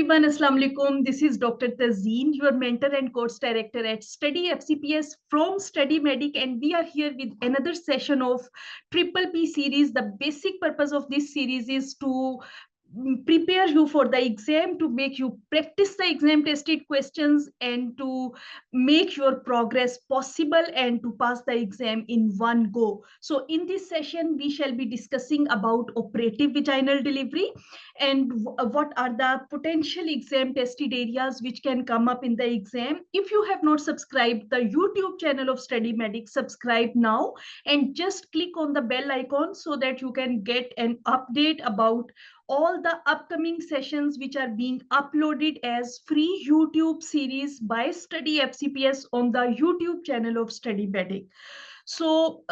everyone, Assalamu alaikum. This is Dr. Tazeen, your mentor and course director at Study FCPS from Study Medic, and we are here with another session of Triple P series. The basic purpose of this series is to prepare you for the exam, to make you practice the exam tested questions, and to make your progress possible and to pass the exam in one go. So in this session, we shall be discussing about operative vaginal delivery and what are the potential exam tested areas which can come up in the exam. If you have not subscribed the YouTube channel of Study Medic, subscribe now and just click on the bell icon so that you can get an update about all the upcoming sessions which are being uploaded as free YouTube series by Study FCPS on the YouTube channel of Study Medic. So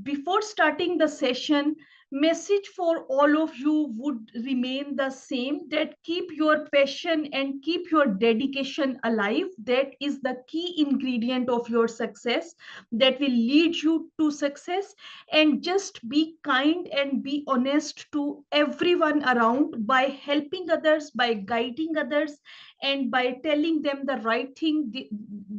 before starting the session, message for all of you would remain the same, that keep your passion and keep your dedication alive. That is the key ingredient of your success, that will lead you to success. And just be kind and be honest to everyone around by helping others, by guiding others, and by telling them the right thing.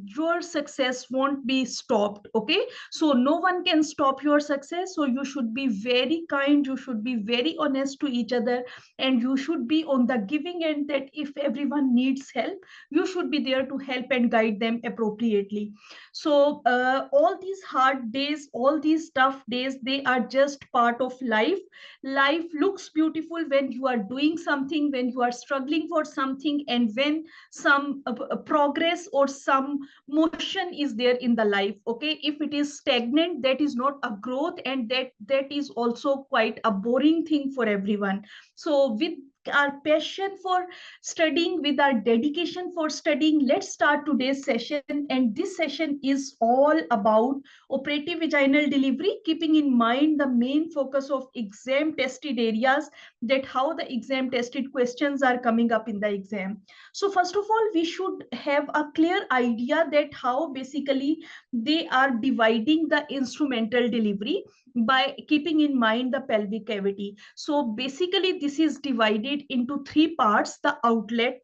Your success won't be stopped. Okay, so no one can stop your success. So you should be very kind, you should be very honest to each other, and you should be on the giving end, that if everyone needs help, you should be there to help and guide them appropriately. So all these hard days, all these tough days, they are just part of life. Life looks beautiful when you are doing something, when you are struggling for something, and when some progress or some motion is there in the life. Okay, if it is stagnant, that is not a growth, and that is also quite a boring thing for everyone. So with our passion for studying, with our dedication for studying, let's start today's session. And this session is all about operative vaginal delivery, keeping in mind the main focus of exam tested areas, that how the exam tested questions are coming up in the exam. So first of all, we should have a clear idea that how basically they are dividing the instrumental delivery by keeping in mind the pelvic cavity. So basically this is divided into three parts: the outlet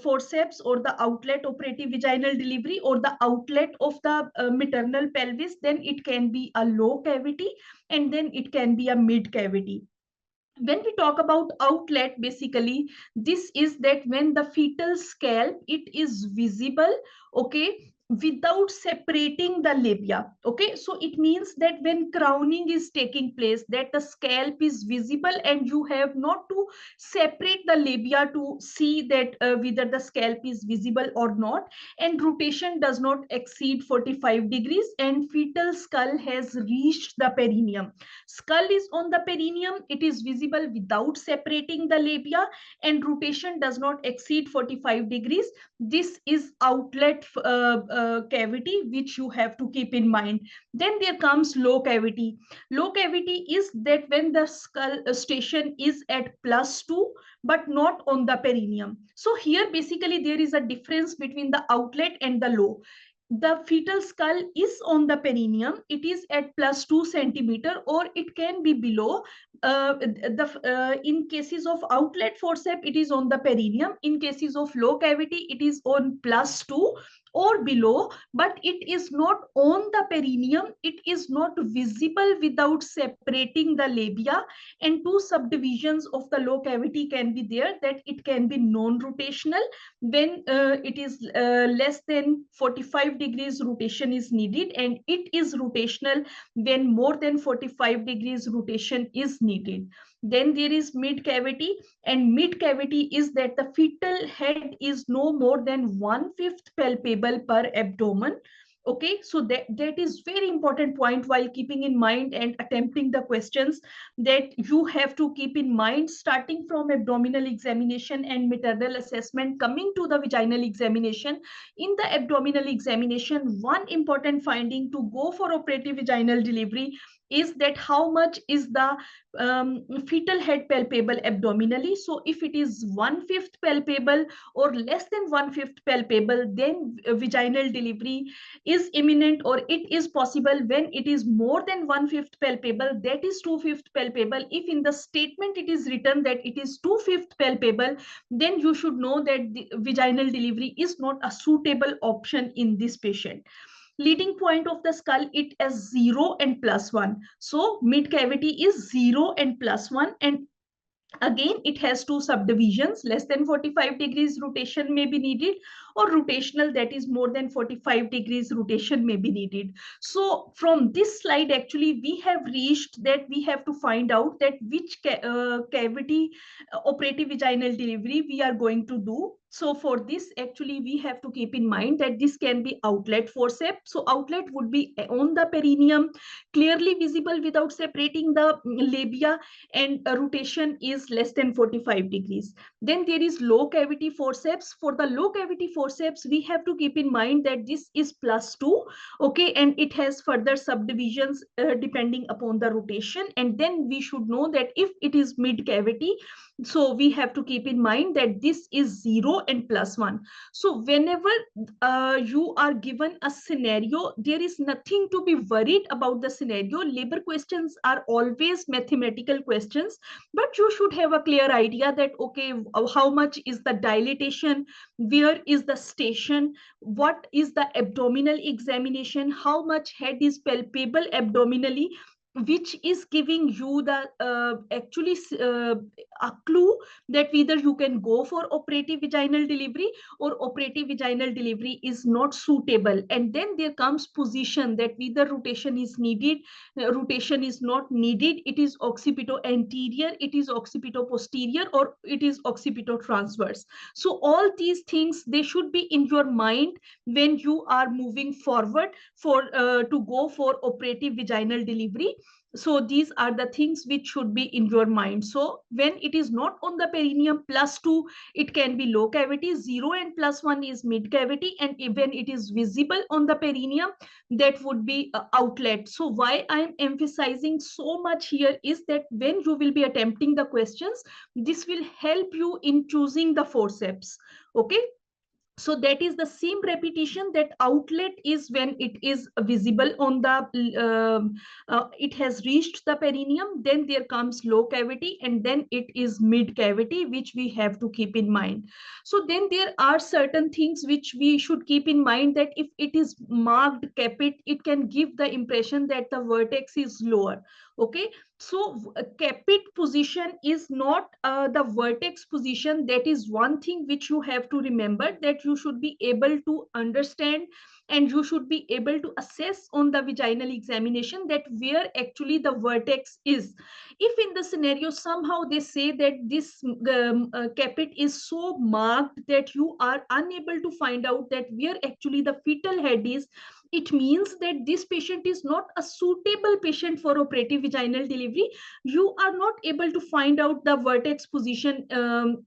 forceps, or the outlet operative vaginal delivery, or the outlet of the maternal pelvis. Then it can be a low cavity, and then it can be a mid cavity. When we talk about outlet, basically this is that when the fetal scalp, it is visible, okay, without separating the labia. Okay, so it means that when crowning is taking place, that the scalp is visible and you have not to separate the labia to see that whether the scalp is visible or not, and rotation does not exceed 45 degrees, and fetal skull has reached the perineum. Skull is on the perineum, it is visible without separating the labia, and rotation does not exceed 45 degrees. This is outlet cavity, which you have to keep in mind. Then there comes low cavity. Low cavity is that when the skull station is at +2 but not on the perineum. So here basically there is a difference between the outlet and the low. The fetal skull is on the perineum, it is at +2 centimeter, or it can be below. In cases of outlet forceps, it is on the perineum. In cases of low cavity, it is on +2 or below, but it is not on the perineum. It is not visible without separating the labia. And two subdivisions of the low cavity can be there, that it can be non-rotational when it is less than 45 degrees rotation is needed, and it is rotational when more than 45 degrees rotation is needed. Then there is mid cavity, and mid cavity is that the fetal head is no more than 1/5 palpable per abdomen. Okay, so that is very important point while keeping in mind and attempting the questions, that you have to keep in mind starting from abdominal examination and maternal assessment, coming to the vaginal examination. In the abdominal examination, one important finding to go for operative vaginal delivery, is that how much is the fetal head palpable abdominally. So if it is 1/5 palpable or less than 1/5 palpable, then vaginal delivery is imminent or it is possible. When it is more than 1/5 palpable, that is 2/5 palpable. If in the statement it is written that it is 2/5 palpable, then you should know that the vaginal delivery is not a suitable option in this patient. Leading point of the skull, it as 0 and +1. So mid cavity is 0 and +1, and again it has two subdivisions. Less than 45 degrees rotation may be needed, or rotational, that is more than 45 degrees rotation may be needed. So from this slide, actually we have reached that we have to find out that which cavity operative vaginal delivery we are going to do. So for this, actually we have to keep in mind that this can be outlet forceps. So outlet would be on the perineum, clearly visible without separating the labia, and rotation is less than 45 degrees. Then there is low cavity forceps. For the low cavity forceps, we have to keep in mind that this is +2, okay, and it has further subdivisions depending upon the rotation. And then we should know that if it is mid cavity, so we have to keep in mind that this is 0 and +1. So whenever you are given a scenario, there is nothing to be worried about the scenario. Labor questions are always mathematical questions, but you should have a clear idea that, okay, how much is the dilatation, where is the station, what is the abdominal examination, how much head is palpable abdominally, which is giving you the actually a clue that whether you can go for operative vaginal delivery or operative vaginal delivery is not suitable. And then there comes position, that whether rotation is needed, rotation is not needed, it is occipito anterior, it is occipito posterior, or it is occipito transverse. So all these things, they should be in your mind when you are moving forward for to go for operative vaginal delivery. So these are the things which should be in your mind. So when it is not on the perineum, +2, it can be low cavity, 0 and +1 is mid cavity, and when it is visible on the perineum, that would be outlet. So why I am emphasizing so much here is that when you will be attempting the questions, this will help you in choosing the forceps, okay. So that is the same repetition, that outlet is when it is visible on the it has reached the perineum, then there comes low cavity, and then it is mid cavity, which we have to keep in mind. So then there are certain things which we should keep in mind, that if it is marked capit, it can give the impression that the vertex is lower, okay. So capit position is not the vertex position. That is one thing which you have to remember, that you should be able to understand, and you should be able to assess on the vaginal examination that where actually the vertex is. If in the scenario somehow they say that this capit is so marked that you are unable to find out that where actually the fetal head is, it means that this patient is not a suitable patient for operative vaginal delivery. You are not able to find out the vertex position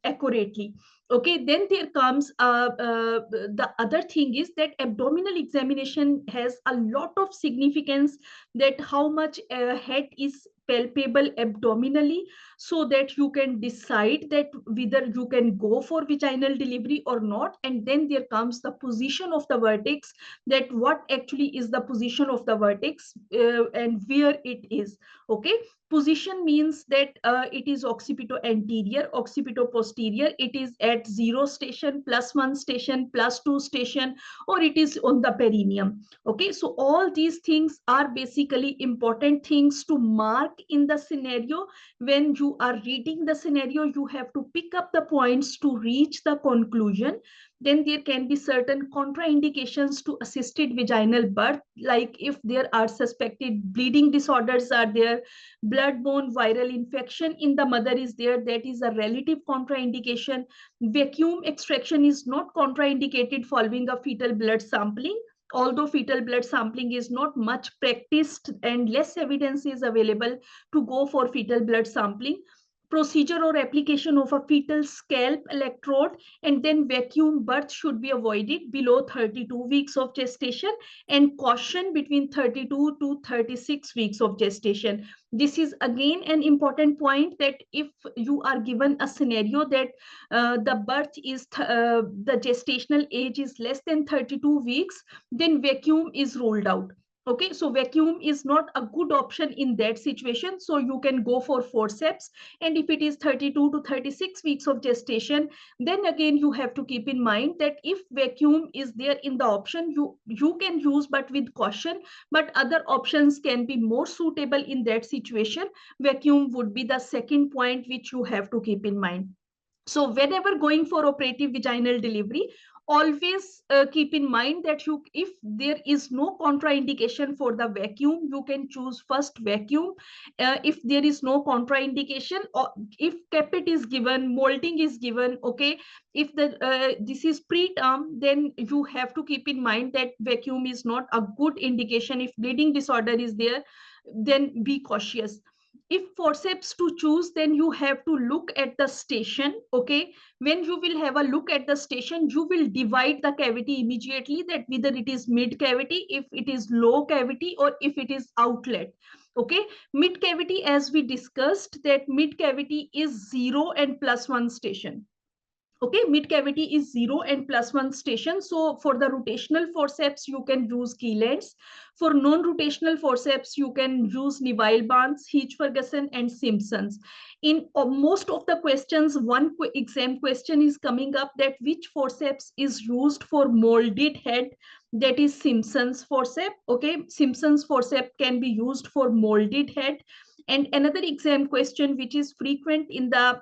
accurately, okay. Then there comes the other thing is that abdominal examination has a lot of significance, that how much head is palpable abdominally, so that you can decide that whether you can go for vaginal delivery or not. And then there comes the position of the vertex, that what actually is the position of the vertex and where it is, okay. Position means that it is occipito anterior, occipito posterior, it is at 0 station, +1 station, +2 station, or it is on the perineum, okay. So all these things are basically important things to mark in the scenario. When you are reading the scenario, you have to pick up the points to reach the conclusion. Then there can be certain contraindications to assisted vaginal birth, like if there are suspected bleeding disorders are there, blood-borne viral infection in the mother is there, that is a relative contraindication. Vacuum extraction is not contraindicated following a fetal blood sampling, although fetal blood sampling is not much practiced and less evidence is available to go for fetal blood sampling. procedure or application of a fetal scalp electrode, and then vacuum birth should be avoided below 32 weeks of gestation, and caution between 32 to 36 weeks of gestation. This is again an important point, that if you are given a scenario that the birth is the gestational age is less than 32 weeks, then vacuum is ruled out. Okay, so vacuum is not a good option in that situation. So you can go for forceps. And if it is 32 to 36 weeks of gestation, then again you have to keep in mind that if vacuum is there in the option, you can use, but with caution. But other options can be more suitable in that situation. Vacuum would be the second point which you have to keep in mind. So whenever going for operative vaginal delivery, always keep in mind that if there is no contraindication for the vacuum, you can choose first vacuum. If there is no contraindication, or if capit is given, molding is given, okay, if this is preterm, then you have to keep in mind that vacuum is not a good indication. If bleeding disorder is there, then be cautious. If forceps to choose, then you have to look at the station. Okay, when you will have a look at the station, you will divide the cavity immediately, that whether it is mid cavity, if it is low cavity, or if it is outlet. Okay, mid cavity, as we discussed, that mid cavity is 0 and +1 station. Okay, mid cavity is 0 and +1 station. So for the rotational forceps, you can use Keeland's. For non-rotational forceps, you can use Neville-Barnes, Hitch-Ferguson, and Simpson's. In most of the questions, one exam question is coming up, that which forceps is used for molded head. That is Simpson's forceps. Okay, Simpson's forceps can be used for molded head. And another exam question which is frequent in the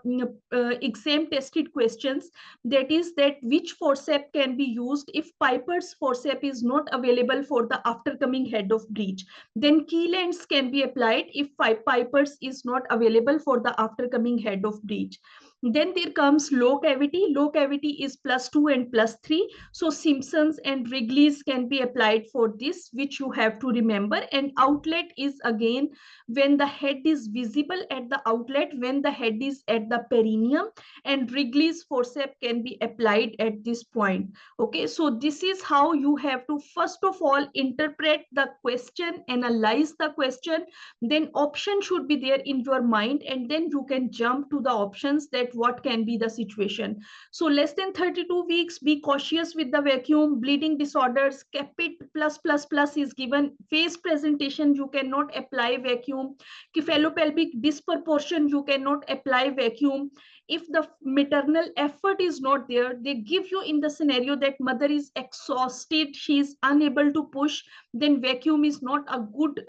exam tested questions, that is that which forceps can be used if Piper's forceps is not available for the aftercoming head of breech. Then Keeland's can be applied if Piper's is not available for the aftercoming head of breech. Then there comes low cavity. Low cavity is +2 and +3. So Simpson's and Wrigley's can be applied for this, which you have to remember. And outlet is again when the head is visible at the outlet, when the head is at the perineum, and Wrigley's forceps can be applied at this point. Okay, so this is how you have to first of all interpret the question, analyze the question, then option should be there in your mind, and then you can jump to the options that what can be the situation. So less than 32 weeks, be cautious with the vacuum. Bleeding disorders, capit +++ is given. Phase presentation, you cannot apply vacuum. Cephalopelvic disproportion, you cannot apply vacuum. If the maternal effort is not there, they give you in the scenario that mother is exhausted, she is unable to push, then vacuum is not a good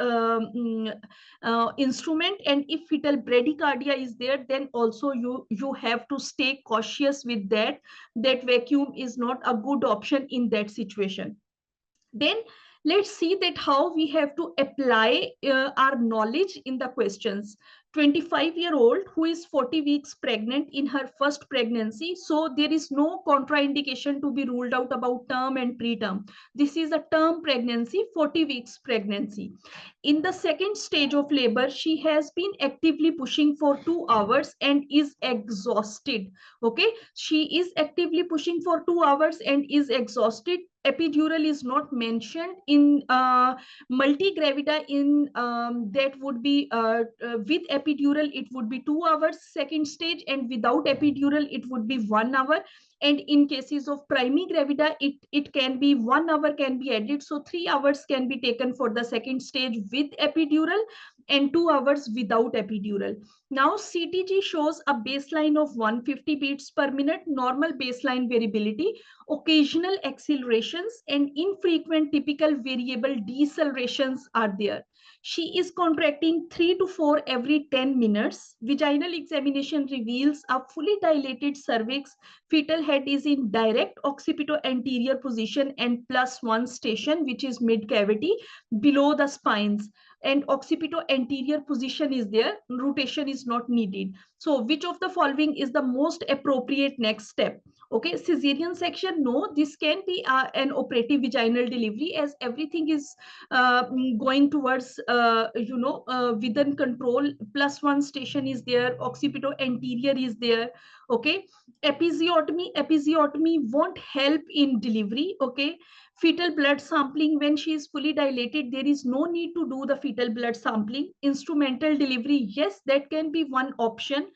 instrument. And if fetal bradycardia is there, then also you have to stay cautious with that vacuum is not a good option in that situation. Then let's see that how we have to apply our knowledge in the questions. 25-year-old who is 40 weeks pregnant in her first pregnancy. So there is no contraindication to be ruled out about term and preterm. This is a term pregnancy, 40 weeks pregnancy. In the second stage of labor, she has been actively pushing for 2 hours and is exhausted. Okay, she is actively pushing for 2 hours and is exhausted. Epidural is not mentioned in multigravida. In that would be with epidural it would be 2 hours second stage, and without epidural it would be 1 hour. And in cases of primigravida, it can be 1 hour can be added, so 3 hours can be taken for the second stage with epidural and 2 hours without epidural. Now CTG shows a baseline of 150 beats per minute, normal baseline variability, occasional accelerations, and infrequent typical variable decelerations are there. She is contracting 3 to 4 every 10 minutes. Vaginal examination reveals a fully dilated cervix. Fetal head is in direct occipito-anterior position and +1 station, which is mid cavity below the spines. and occipito anterior position is there, rotation is not needed. So which of the following is the most appropriate next step? Okay, cesarean section, no, this can be an operative vaginal delivery, as everything is going towards within control. +1 station is there, occipito anterior is there. Okay, episiotomy won't help in delivery. Okay, fetal blood sampling, when she is fully dilated, there is no need to do the fetal blood sampling. Instrumental delivery, yes, that can be one option.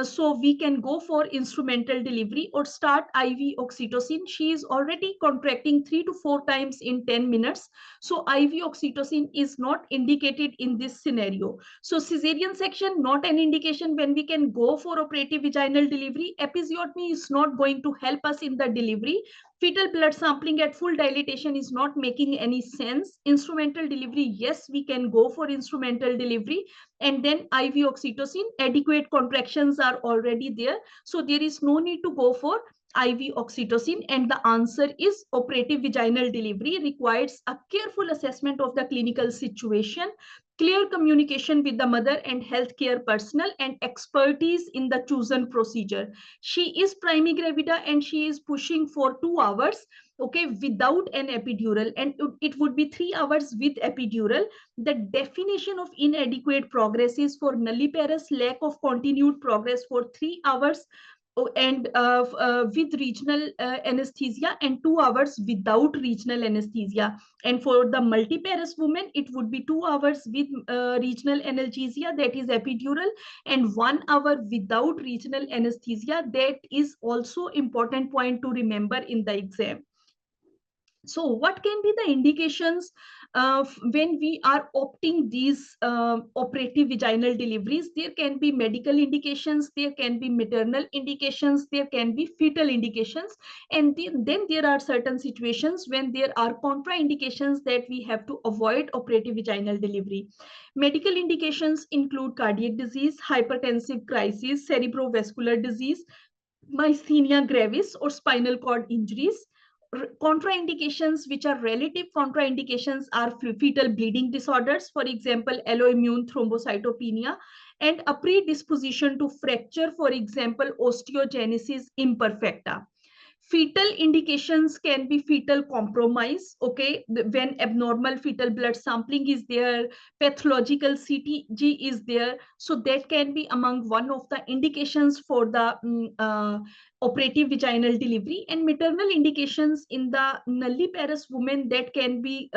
So we can go for instrumental delivery or start IV oxytocin. She is already contracting 3 to 4 times in 10 minutes. So IV oxytocin is not indicated in this scenario. So cesarean section, not an indication when we can go for operative vaginal delivery. Episiotomy is not going to help us in the delivery. Fetal blood sampling at full dilatation is not making any sense. Instrumental delivery, yes, we can go for instrumental delivery. And then IV oxytocin, adequate contractions are already there. So there is no need to go for IV oxytocin. And the answer is operative vaginal delivery requires a careful assessment of the clinical situation, clear communication with the mother and healthcare personnel, and expertise in the chosen procedure. She is primigravida and she is pushing for 2 hours, okay, without an epidural, and it would be 3 hours with epidural. The definition of inadequate progress is for nulliparous lack of continued progress for 3 hours and with regional anesthesia, and 2 hours without regional anesthesia. And for the multiparous woman, it would be 2 hours with regional analgesia, that is epidural, and 1 hour without regional anesthesia. That is also important point to remember in the exam. So what can be the indications when we are opting these operative vaginal deliveries? There can be medical indications, there can be maternal indications, there can be fetal indications, and then there are certain situations when there are contraindications that we have to avoid operative vaginal delivery. Medical indications include cardiac disease, hypertensive crisis, cerebrovascular disease, myasthenia gravis, or spinal cord injuries. Contraindications, which are relative contraindications, are fetal bleeding disorders, for example, alloimmune thrombocytopenia, and a predisposition to fracture, for example, osteogenesis imperfecta. Fetal indications can be fetal compromise, okay, when abnormal fetal blood sampling is there, pathological CTG is there, so that can be among one of the indications for the operative vaginal delivery. And maternal indications in the nulliparous woman, that can be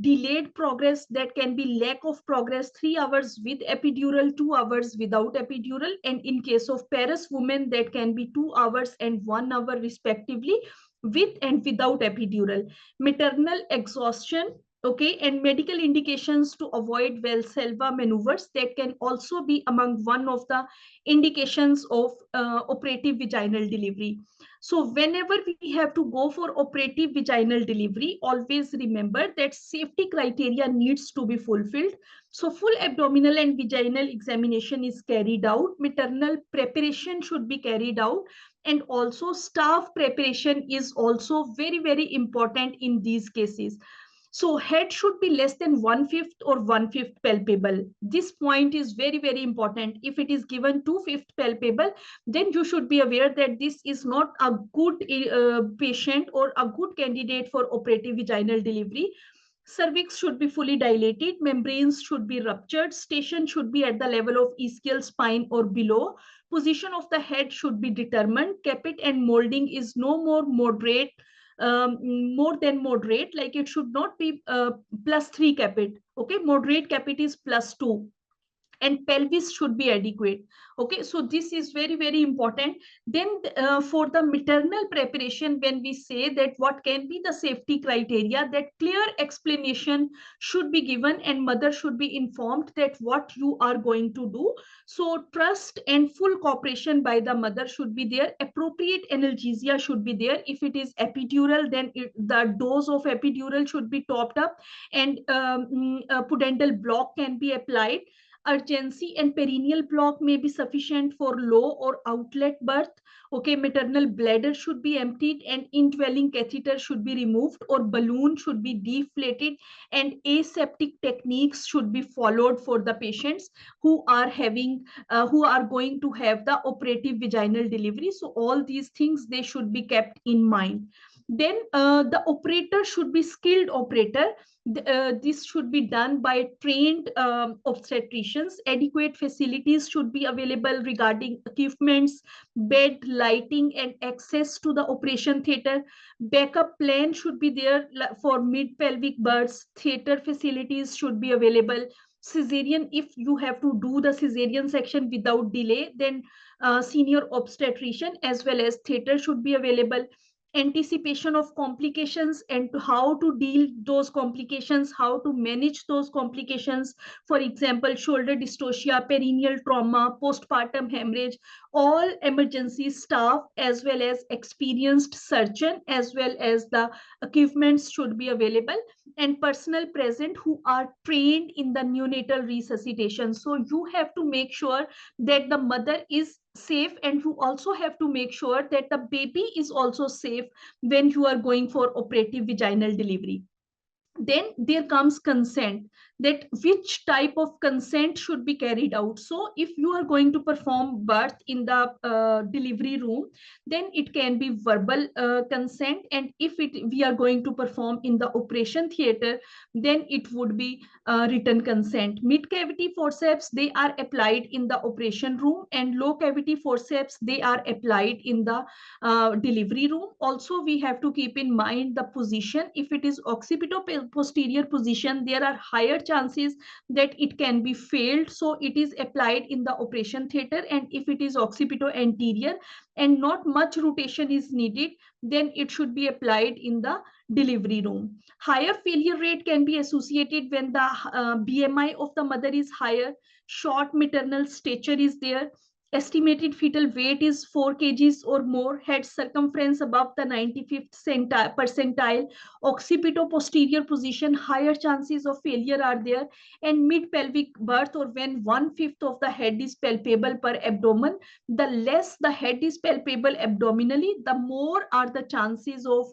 delayed progress, that can be lack of progress, 3 hours with epidural, 2 hours without epidural, and in case of parous women, that can be 2 hours and 1 hour respectively, with and without epidural. Maternal exhaustion, okay, and medical indications to avoid Valsalva maneuvers, that can also be among one of the indications of operative vaginal delivery. So whenever we have to go for operative vaginal delivery, always remember that safety criteria needs to be fulfilled. So full abdominal and vaginal examination is carried out, maternal preparation should be carried out, and also staff preparation is also very, very important in these cases. So head should be less than 1/5 or 1/5 palpable. This point is very, very important. If it is given 2/5 palpable, then you should be aware that this is not a good patient or a good candidate for operative vaginal delivery. Cervix should be fully dilated, membranes should be ruptured, station should be at the level of ischial spine or below, position of the head should be determined, capit and molding is no more moderate, more than moderate, like it should not be +3 capit, okay, moderate capit is +2, and pelvis should be adequate. Okay, so this is very, very important. Then for the maternal preparation, when we say that what can be the safety criteria, that clear explanation should be given and mother should be informed that what you are going to do. So trust and full cooperation by the mother should be there. Appropriate analgesia should be there. If it is epidural, then the dose of epidural should be topped up, and pudendal block can be applied. urgency and perineal block may be sufficient for low or outlet birth. Okay, maternal bladder should be emptied and indwelling catheter should be removed, or balloon should be deflated, and aseptic techniques should be followed for the patients who are having who are going to have the operative vaginal delivery. So all these things, they should be kept in mind. Then the operator should be skilled operator. This should be done by trained obstetricians. Adequate facilities should be available regarding equipments, bed, lighting, and access to the operation theater. Backup plan should be there for mid-pelvic births. Theater facilities should be available. Cesarean, if you have to do the cesarean section without delay, then senior obstetrician as well as theater should be available. Anticipation of complications and how to deal those complications, how to manage those complications. For example, shoulder dystocia, perineal trauma, postpartum hemorrhage. All emergency staff as well as experienced surgeon as well as the equipments should be available, and personnel present who are trained in the neonatal resuscitation. So you have to make sure that the mother is safe, and you also have to make sure that the baby is also safe when you are going for operative vaginal delivery. Then there comes consent, that which type of consent should be carried out. So if you are going to perform birth in the delivery room, then it can be verbal consent, and if we are going to perform in the operation theater, then it would be written consent. Mid cavity forceps, they are applied in the operation room, and low cavity forceps, they are applied in the delivery room. Also, we have to keep in mind the position. If it is occipito-posterior position, there are higher chances that it can be failed. So it is applied in the operation theater. And if it is occipito-anterior and not much rotation is needed, then it should be applied in the delivery room. Higher failure rate can be associated when the BMI of the mother is higher, short maternal stature is there, estimated fetal weight is 4 kgs or more, head circumference above the 95th percentile, occipito-posterior position, higher chances of failure are there, and mid-pelvic birth, or when 1/5 of the head is palpable per abdomen. The less the head is palpable abdominally, the more are the chances of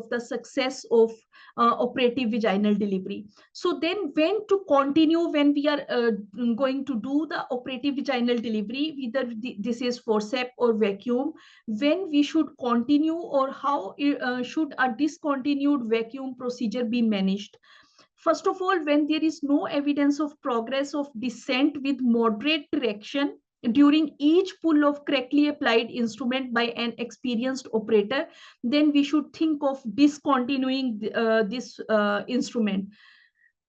the success of operative vaginal delivery. So then when to continue, when we are going to do the operative vaginal delivery, whether this is forceps or vacuum, when we should continue, or how should a discontinued vacuum procedure be managed. First of all, when there is no evidence of progress of descent with moderate traction during each pull of correctly applied instrument by an experienced operator, then we should think of discontinuing this instrument.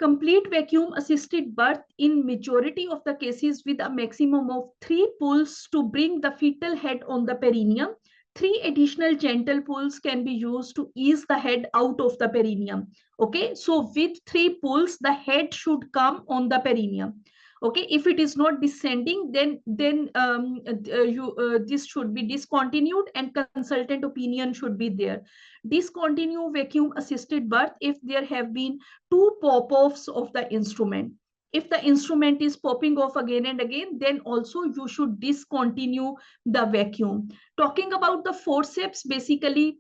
Complete vacuum assisted birth in majority of the cases with a maximum of 3 pulls to bring the fetal head on the perineum. 3 additional gentle pulls can be used to ease the head out of the perineum. Okay, so with 3 pulls, the head should come on the perineum. Okay, if it is not descending, then this should be discontinued, and consultant opinion should be there. Discontinue vacuum assisted birth if there have been 2 pop-offs of the instrument. If the instrument is popping off again and again, then also you should discontinue the vacuum. Talking about the forceps, basically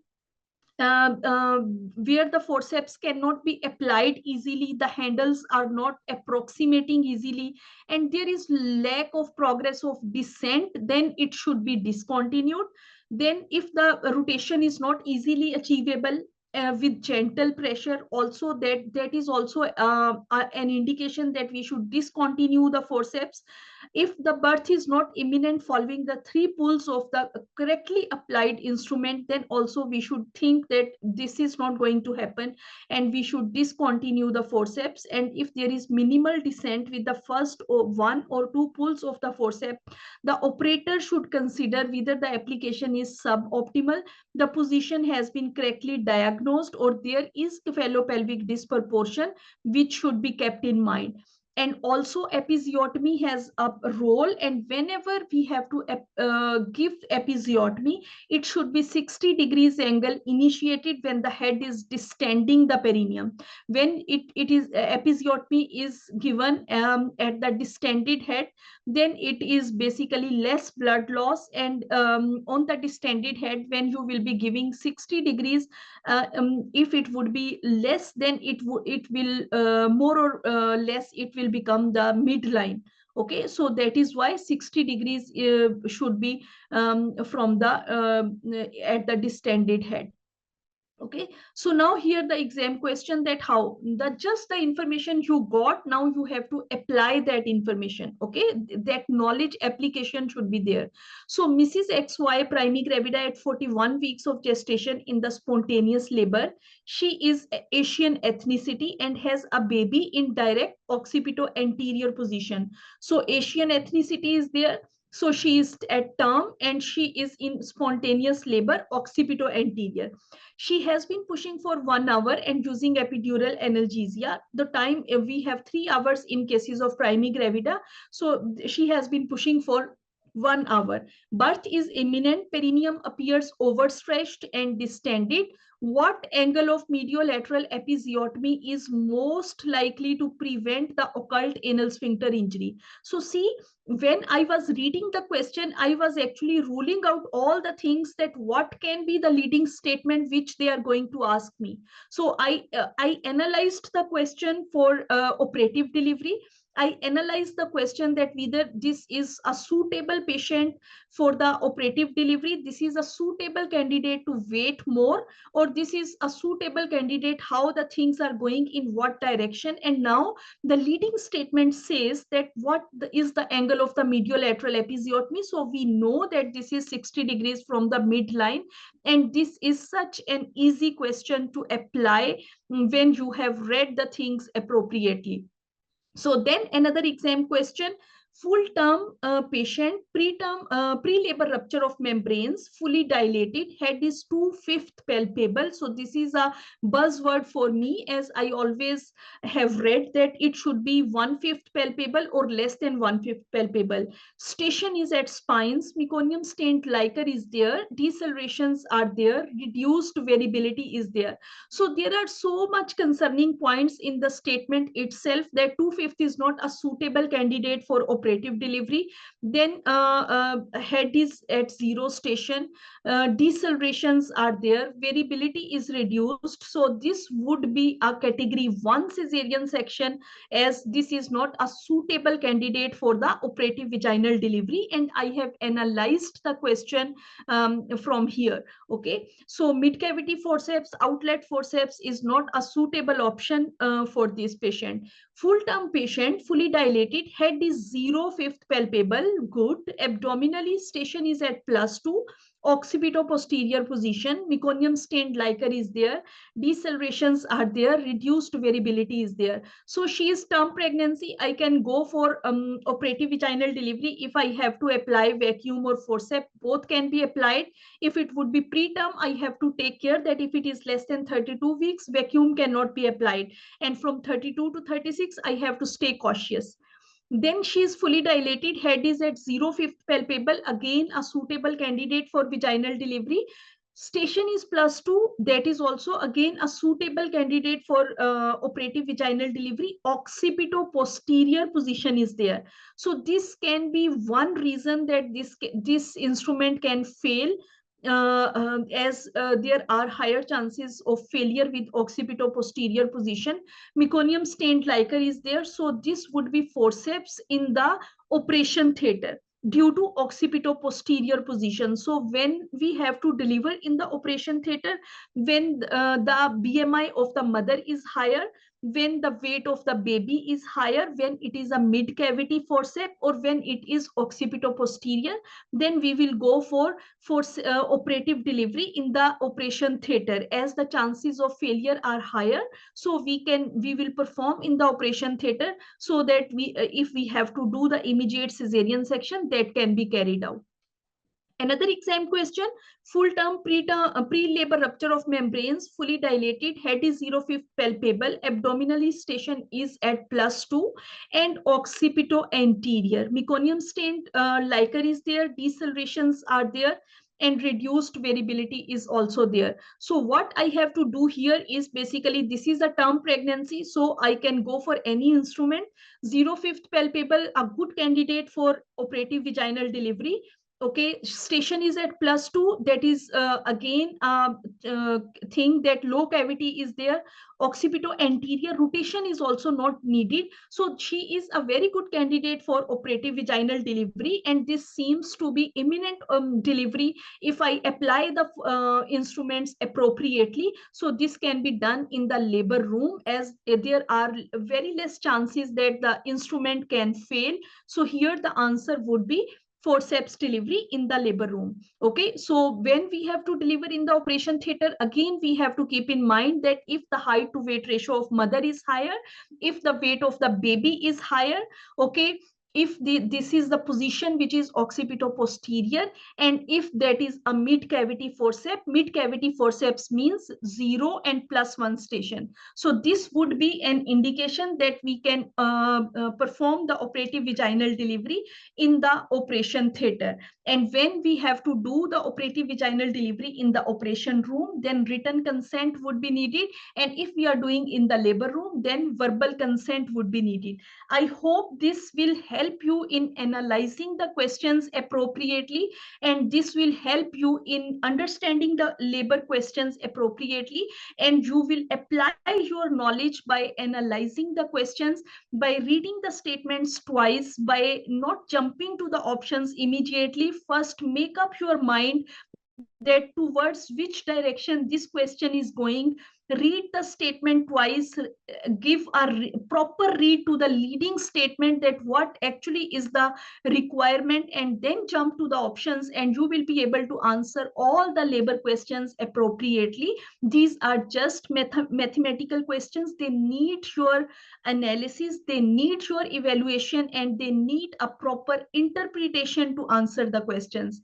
where the forceps cannot be applied easily, the handles are not approximating easily, and there is lack of progress of descent, then it should be discontinued. Then if the rotation is not easily achievable with gentle pressure, also that is also an indication that we should discontinue the forceps. If the birth is not imminent following the 3 pulls of the correctly applied instrument, then also we should think that this is not going to happen, and we should discontinue the forceps. And if there is minimal descent with the first or 1 or 2 pulls of the forceps, the operator should consider whether the application is suboptimal, the position has been correctly diagnosed, or there is cephalopelvic disproportion, which should be kept in mind. And also episiotomy has a role, and whenever we have to give episiotomy, it should be 60 degrees angle initiated when the head is distending the perineum. When it is episiotomy is given at the distended head, then it is basically less blood loss, and on the distended head, when you will be giving 60 degrees, if it would be less, then it will more or less it will become the midline. Okay, so that is why 60 degrees should be from the at the distended head. Okay, so now here the exam question, that how the just the information you got, now you have to apply that information. Okay, that knowledge application should be there. So Mrs. XY primary gravida at 41 weeks of gestation in the spontaneous labor. She is Asian ethnicity and has a baby in direct occipito anterior position. So Asian ethnicity is there. So she is at term and she is in spontaneous labor, occipito anterior. She has been pushing for 1 hour and using epidural analgesia. The time we have 3 hours in cases of primary gravida. So she has been pushing for 1 hour. Birth is imminent. Perineum appears overstretched and distended. What angle of mediolateral episiotomy is most likely to prevent the occult anal sphincter injury? So see, when I was reading the question, I was actually ruling out all the things that what can be the leading statement which they are going to ask me. So I analyzed the question for operative delivery. I analyzed the question that whether this is a suitable patient for the operative delivery, this is a suitable candidate to wait more, or this is a suitable candidate, how the things are going in what direction. And now the leading statement says that what is the angle of the mediolateral episiotomy. So we know that this is 60 degrees from the midline, and this is such an easy question to apply when you have read the things appropriately. So then another exam question, full term patient, pre-labor rupture of membranes, fully dilated, head is 2/5 palpable. So this is a buzzword for me, as I always have read that it should be 1/5 palpable or less than 1/5 palpable. Station is at spines, meconium stained liquor is there, decelerations are there, reduced variability is there. So there are so much concerning points in the statement itself that 2/5 is not a suitable candidate for operative delivery. Then head is at 0 station, decelerations are there, variability is reduced. So this would be a category 1 cesarean section, as this is not a suitable candidate for the operative vaginal delivery. And I have analyzed the question from here. Okay, so mid cavity forceps, outlet forceps is not a suitable option for this patient. Full term patient, fully dilated, head is 0/5 palpable, good. Abdominally, station is at +2. Occipito-posterior position, meconium stained liquor is there, decelerations are there, reduced variability is there. So she is term pregnancy. I can go for operative vaginal delivery if I have to apply vacuum or forceps. Both can be applied. If it would be preterm, I have to take care that if it is less than 32 weeks, vacuum cannot be applied. And from 32 to 36, I have to stay cautious. Then she is fully dilated, head is at 0/5 palpable, again a suitable candidate for vaginal delivery. Station is +2, that is also again a suitable candidate for operative vaginal delivery. Occipito posterior position is there. So this can be one reason that this instrument can fail, as there are higher chances of failure with occipito-posterior position. Meconium stained liquor is there, so this would be forceps in the operation theater due to occipito-posterior position. So when we have to deliver in the operation theater, when the BMI of the mother is higher, when the weight of the baby is higher, when it is a mid cavity forceps, or when it is occipito-posterior, then we will go for operative delivery in the operation theater, as the chances of failure are higher. So we will perform in the operation theater, so that we if we have to do the immediate cesarean section, that can be carried out. Another exam question, full-term pre-labor rupture of membranes, fully dilated, head is 0/5 palpable, abdominal station is at +2, and occipito anterior. Meconium stent liquor is there, decelerations are there, and reduced variability is also there. So what I have to do here is basically, this is a term pregnancy, so I can go for any instrument. 0/5 palpable, a good candidate for operative vaginal delivery. Okay, station is at +2, that is again thing that low cavity is there. Occipito anterior, rotation is also not needed, so she is a very good candidate for operative vaginal delivery, and this seems to be imminent delivery if I apply the instruments appropriately. So this can be done in the labor room, as there are very less chances that the instrument can fail. So here the answer would be forceps delivery in the labor room. Okay, so when we have to deliver in the operation theater, again we have to keep in mind that if the height to weight ratio of mother is higher, if the weight of the baby is higher, okay, if this is the position which is occipito-posterior, and if that is a mid-cavity forceps means 0 and +1 station. So this would be an indication that we can perform the operative vaginal delivery in the operation theater. And when we have to do the operative vaginal delivery in the operation room, then written consent would be needed. And if we are doing in the labor room, then verbal consent would be needed. I hope this will help you in analyzing the questions appropriately, and this will help you in understanding the labor questions appropriately, and you will apply your knowledge by analyzing the questions, by reading the statements twice, by not jumping to the options immediately. First, make up your mind that towards which direction this question is going. Read the statement twice, give a proper read to the leading statement, that what actually is the requirement, and then jump to the options, and you will be able to answer all the labor questions appropriately. These are just mathematical questions. They need your analysis, they need your evaluation, and they need a proper interpretation to answer the questions.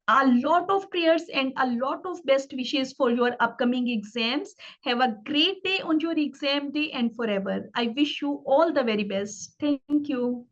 A lot of prayers and a lot of best wishes for your upcoming exams. Have a great day on your exam day and forever. I wish you all the very best. Thank you.